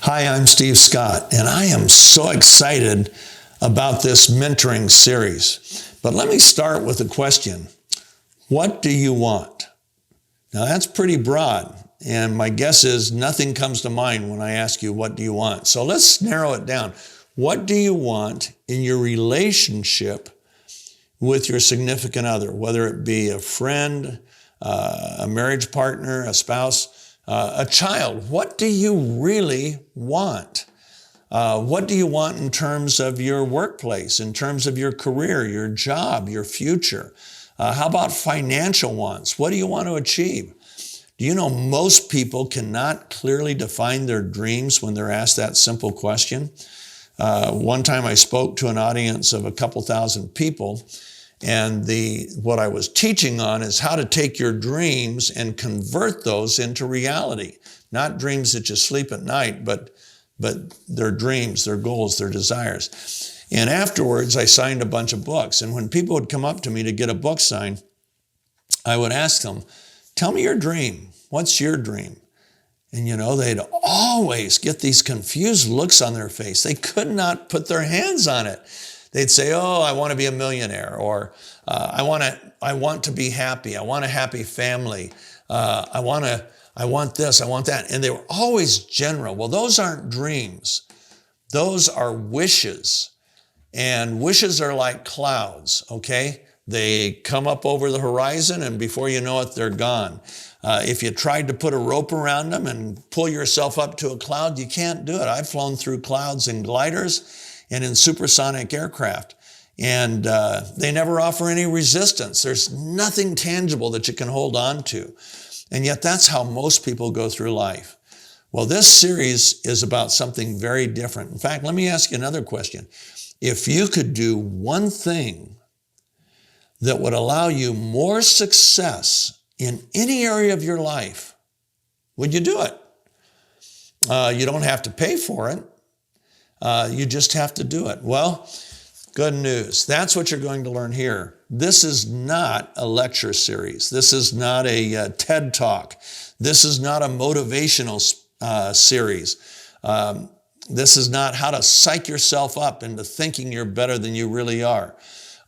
Hi, I'm Steve Scott, and I am so excited about this mentoring series. But let me start with a question. What do you want? Now, that's pretty broad, and my guess is nothing comes to mind when I ask you, what do you want? So let's narrow it down. What do you want in your relationship with your significant other, whether it be a friend, a marriage partner, a spouse, a child? What do you really want? What do you want in terms of your workplace, in terms of your career, your job, your future? How about financial wants? What do you want to achieve? Do you know most people cannot clearly define their dreams when they're asked that simple question? One time I spoke to an audience of a couple thousand people, and what I was teaching on is how to take your dreams and convert those into reality. Not dreams that you sleep at night, but their dreams, their goals, their desires. And afterwards, I signed a bunch of books. And when people would come up to me to get a book signed, I would ask them, tell me your dream. What's your dream? And they'd always get these confused looks on their face. They could not put their hands on it. They'd say, oh, I want to be a millionaire, or I want to be happy. I want a happy family. I want this, I want that. And they were always general. Well, those aren't dreams. Those are wishes. And wishes are like clouds, okay? They come up over the horizon, and before you know it, they're gone. If you tried to put a rope around them and pull yourself up to a cloud, you can't do it. I've flown through clouds in gliders and in supersonic aircraft, and they never offer any resistance. There's nothing tangible that you can hold on to. And yet that's how most people go through life. Well, this series is about something very different. In fact, let me ask you another question. If you could do one thing that would allow you more success in any area of your life, would you do it? You don't have to pay for it. You just have to do it. Well, good news. That's what you're going to learn here. This is not a lecture series. This is not a TED Talk. This is not a motivational series. This is not how to psych yourself up into thinking you're better than you really are.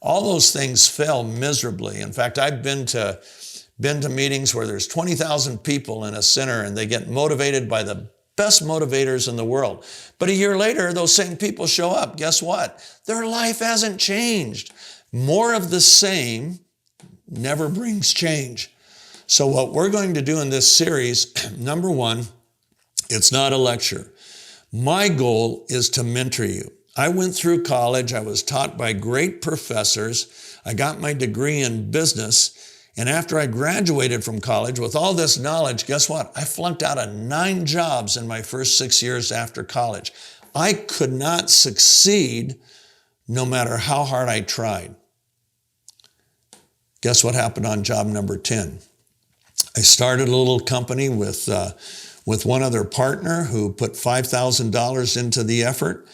All those things fail miserably. In fact, I've been to meetings where there's 20,000 people in a center, and they get motivated by the best motivators in the world. But a year later, those same people show up. Guess what? Their life hasn't changed. More of the same never brings change. So what we're going to do in this series, number one, it's not a lecture. My goal is to mentor you. I went through college. I was taught by great professors. I got my degree in business. And after I graduated from college with all this knowledge, guess what? I flunked out of 9 jobs in my first 6 years after college. I could not succeed no matter how hard I tried. Guess what happened on job number 10? I started a little company with one other partner who put $5,000 into the effort.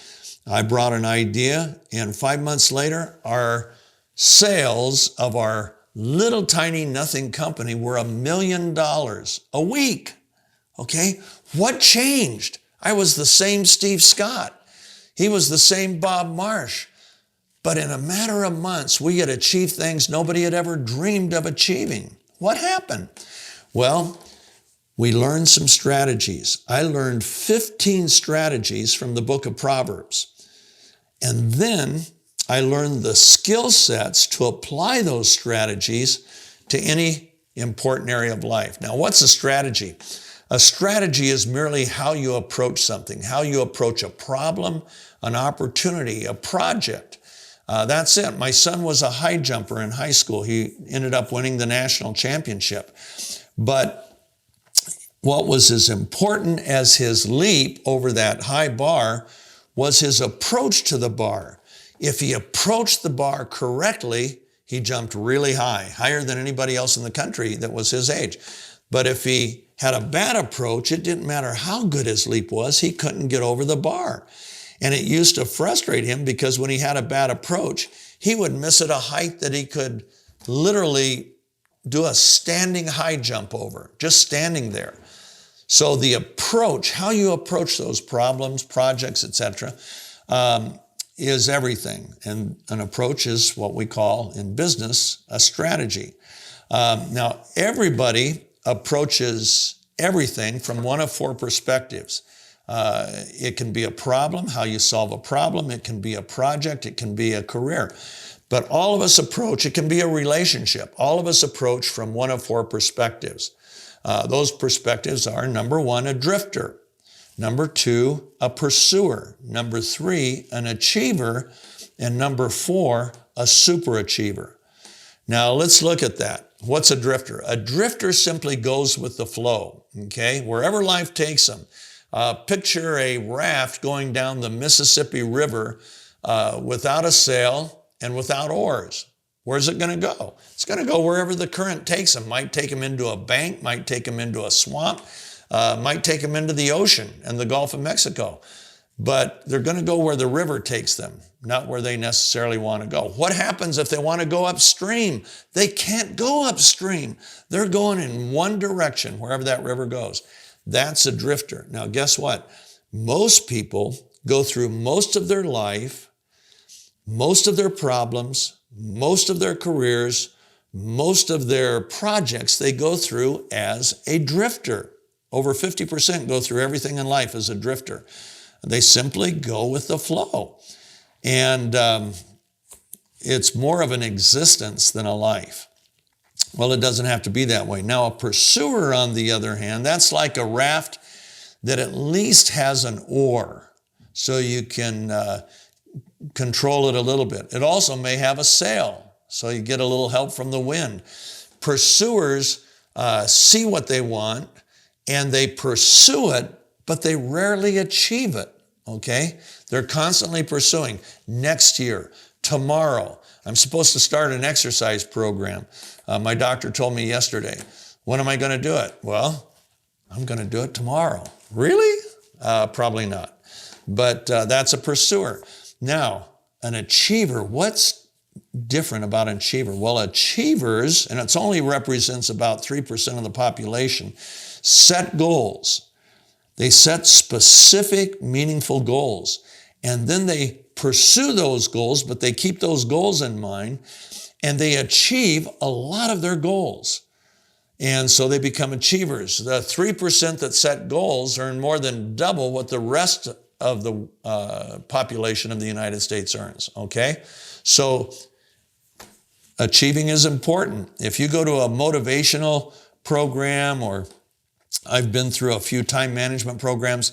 I brought an idea, and 5 months later, our sales of our little tiny nothing company were $1 million a week. Okay? What changed? I was the same Steve Scott. He was the same Bob Marsh. But in a matter of months, we had achieved things nobody had ever dreamed of achieving. What happened? Well, we learned some strategies. I learned 15 strategies from the book of Proverbs. And then I learned the skill sets to apply those strategies to any important area of life. Now, what's a strategy? A strategy is merely how you approach something, how you approach a problem, an opportunity, a project. That's it. My son was a high jumper in high school. He ended up winning the national championship. But what was as important as his leap over that high bar was his approach to the bar. If he approached the bar correctly, he jumped really high, higher than anybody else in the country that was his age. But if he had a bad approach, it didn't matter how good his leap was, he couldn't get over the bar. And it used to frustrate him because when he had a bad approach, he would miss at a height that he could literally do a standing high jump over, just standing there. So the approach, how you approach those problems, projects, etc., is everything. And an approach is what we call in business a strategy. Now, everybody approaches everything from one of four perspectives. It can be a problem, how you solve a problem. It can be a project. It can be a career. But all of us approach, it can be a relationship. All of us approach from one of four perspectives. Those perspectives are, number one, a drifter. Number two, a pursuer. Number three, an achiever. And number four, a super achiever. Now let's look at that. What's a drifter? A drifter simply goes with the flow, okay? Wherever life takes them. Picture a raft going down the Mississippi River without a sail and without oars. Where's it going to go? It's going to go wherever the current takes them. Might take them into a bank, might take them into a swamp, might take them into the ocean and the Gulf of Mexico. But they're going to go where the river takes them, not where they necessarily want to go. What happens if they want to go upstream? They can't go upstream. They're going in one direction, wherever that river goes. That's a drifter. Now, guess what? Most people go through most of their life, most of their problems, most of their careers, most of their projects, they go through as a drifter. Over 50% go through everything in life as a drifter. They simply go with the flow. And it's more of an existence than a life. Well, it doesn't have to be that way. Now, a pursuer, on the other hand, that's like a raft that at least has an oar, so you can control it a little bit. It also may have a sail, so you get a little help from the wind. Pursuers see what they want, and they pursue it, but they rarely achieve it, okay? They're constantly pursuing. Next year, tomorrow, I'm supposed to start an exercise program. My doctor told me yesterday, when am I going to do it? Well, I'm going to do it tomorrow. Really? Probably not. But that's a pursuer. Now, an achiever, what's different about an achiever? Well, achievers, and it only represents about 3% of the population, set goals. They set specific, meaningful goals. And then they pursue those goals, but they keep those goals in mind, and they achieve a lot of their goals. And so they become achievers. The 3% that set goals earn more than double what the rest of the population of the United States earns, okay? So achieving is important. If you go to a motivational program, or I've been through a few time management programs,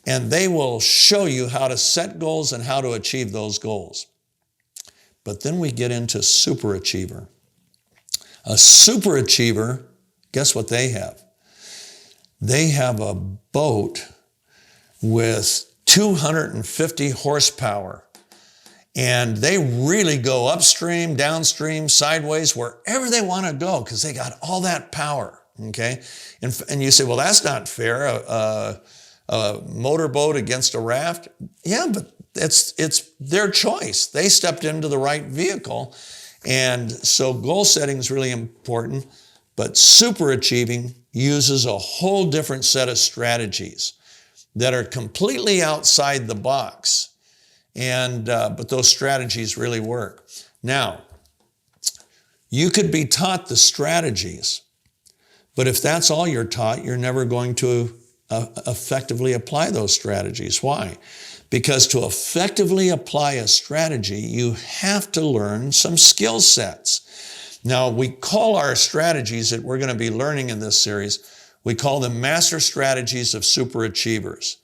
and they will show you how to set goals and how to achieve those goals. But then we get into super achiever. A super achiever, guess what they have? They have a boat with 250 horsepower. And they really go upstream, downstream, sideways, wherever they want to go, because they got all that power, okay? And you say, well, that's not fair, a motorboat against a raft. Yeah, but it's their choice. They stepped into the right vehicle. And so goal setting is really important, but super achieving uses a whole different set of strategies that are completely outside the box. And but those strategies really work. Now, you could be taught the strategies, but if that's all you're taught, you're never going to effectively apply those strategies. Why? Because to effectively apply a strategy, you have to learn some skill sets. Now, we call our strategies that we're going to be learning in this series, we call them master strategies of super achievers.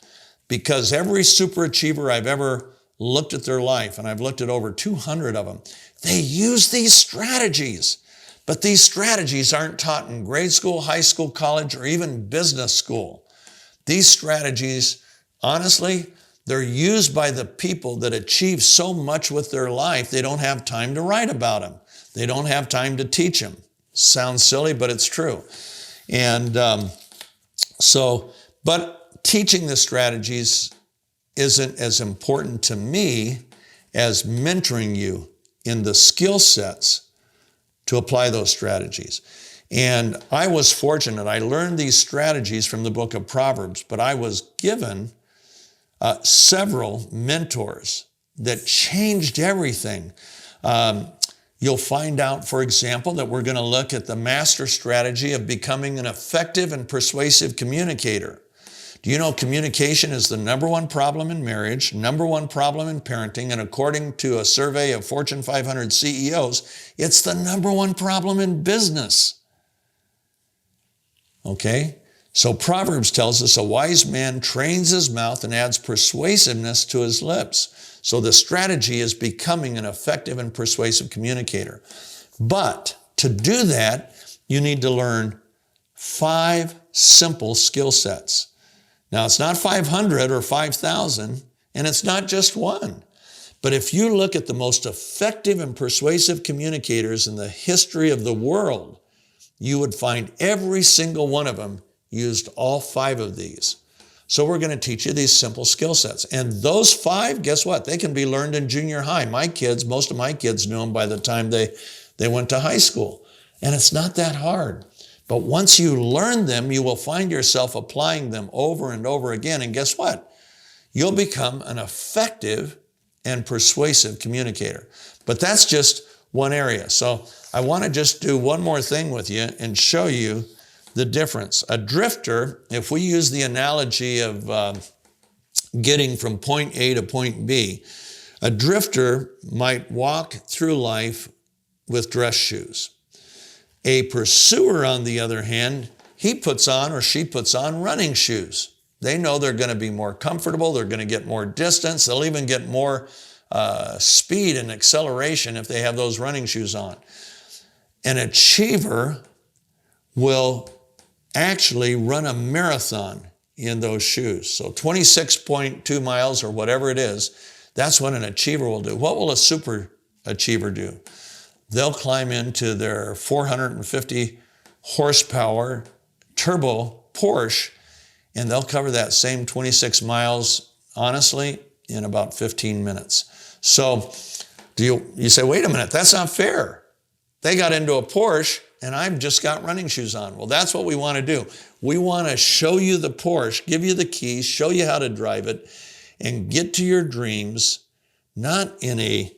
Because every super achiever I've ever looked at their life, and I've looked at over 200 of them, they use these strategies. But these strategies aren't taught in grade school, high school, college, or even business school. These strategies, honestly, they're used by the people that achieve so much with their life, they don't have time to write about them. They don't have time to teach them. Sounds silly, but it's true. And but teaching the strategies isn't as important to me as mentoring you in the skill sets to apply those strategies. And I was fortunate. I learned these strategies from the book of Proverbs, but I was given several mentors that changed everything. You'll find out, for example, that we're going to look at the master strategy of becoming an effective and persuasive communicator. Do you know communication is the number one problem in marriage, number one problem in parenting, and according to a survey of Fortune 500 CEOs, it's the number one problem in business. Okay? So Proverbs tells us a wise man trains his mouth and adds persuasiveness to his lips. So the strategy is becoming an effective and persuasive communicator. But to do that, you need to learn 5 simple skill sets. Now, it's not 500 or 5,000, and it's not just one. But if you look at the most effective and persuasive communicators in the history of the world, you would find every single one of them used all 5 of these. So we're going to teach you these simple skill sets. And those 5, guess what? They can be learned in junior high. Most of my kids knew them by the time they went to high school. And it's not that hard. But once you learn them, you will find yourself applying them over and over again. And guess what? You'll become an effective and persuasive communicator. But that's just one area. So I want to just do one more thing with you and show you the difference. A drifter, if we use the analogy of getting from point A to point B, a drifter might walk through life with dress shoes. A pursuer, on the other hand, he puts on or she puts on running shoes. They know they're going to be more comfortable, they're going to get more distance, they'll even get more speed and acceleration if they have those running shoes on. An achiever will actually run a marathon in those shoes. So 26.2 miles or whatever it is, that's what an achiever will do. What will a super achiever do? They'll climb into their 450 horsepower turbo Porsche, and they'll cover that same 26 miles, honestly, in about 15 minutes. So you say, wait a minute, that's not fair. They got into a Porsche and I've just got running shoes on. Well, that's what we want to do. We want to show you the Porsche, give you the keys, show you how to drive it, and get to your dreams, not in a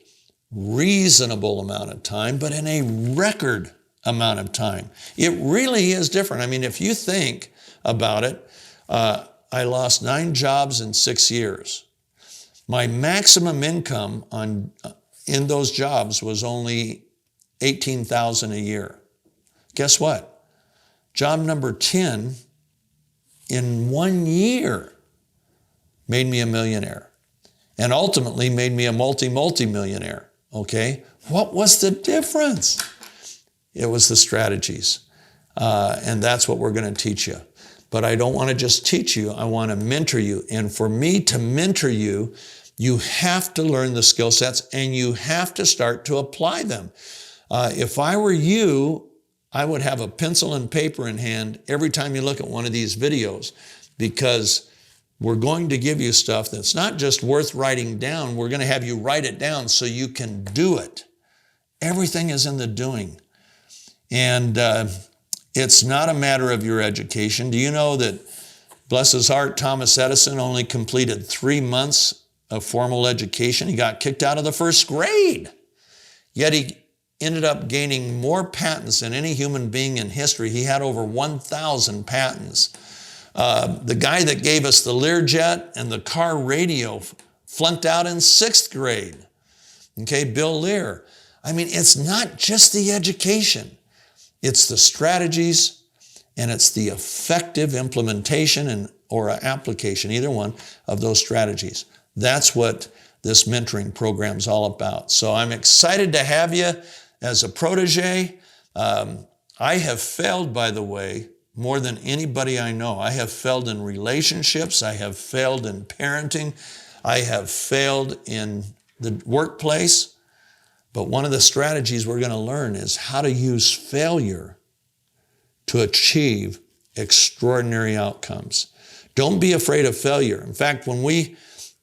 reasonable amount of time, but in a record amount of time. It really is different. I mean, if you think about it, I lost 9 jobs in 6 years. My maximum income in those jobs was only $18,000 a year. Guess what? Job number 10 in 1 year made me a millionaire and ultimately made me a multi-millionaire. Okay? What was the difference? It was the strategies. And that's what we're going to teach you. But I don't want to just teach you. I want to mentor you. And for me to mentor you, you have to learn the skill sets and you have to start to apply them. If I were you, I would have a pencil and paper in hand every time you look at one of these videos, because we're going to give you stuff that's not just worth writing down. We're going to have you write it down so you can do it. Everything is in the doing. And it's not a matter of your education. Do you know that, bless his heart, Thomas Edison only completed 3 months of formal education? He got kicked out of the first grade. Yet he ended up gaining more patents than any human being in history. He had over 1,000 patents. The guy that gave us the Learjet and the car radio flunked out in 6th grade. Okay, Bill Lear. I mean, it's not just the education. It's the strategies and it's the effective implementation or application, either one of those strategies. That's what this mentoring program is all about. So I'm excited to have you as a protege. I have failed, by the way, more than anybody I know. I have failed in relationships. I have failed in parenting. I have failed in the workplace. But one of the strategies we're going to learn is how to use failure to achieve extraordinary outcomes. Don't be afraid of failure. In fact, when we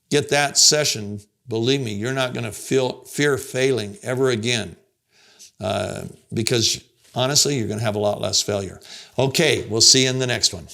get that session, believe me, you're not going to fear failing ever again, because honestly, you're going to have a lot less failure. Okay, we'll see you in the next one.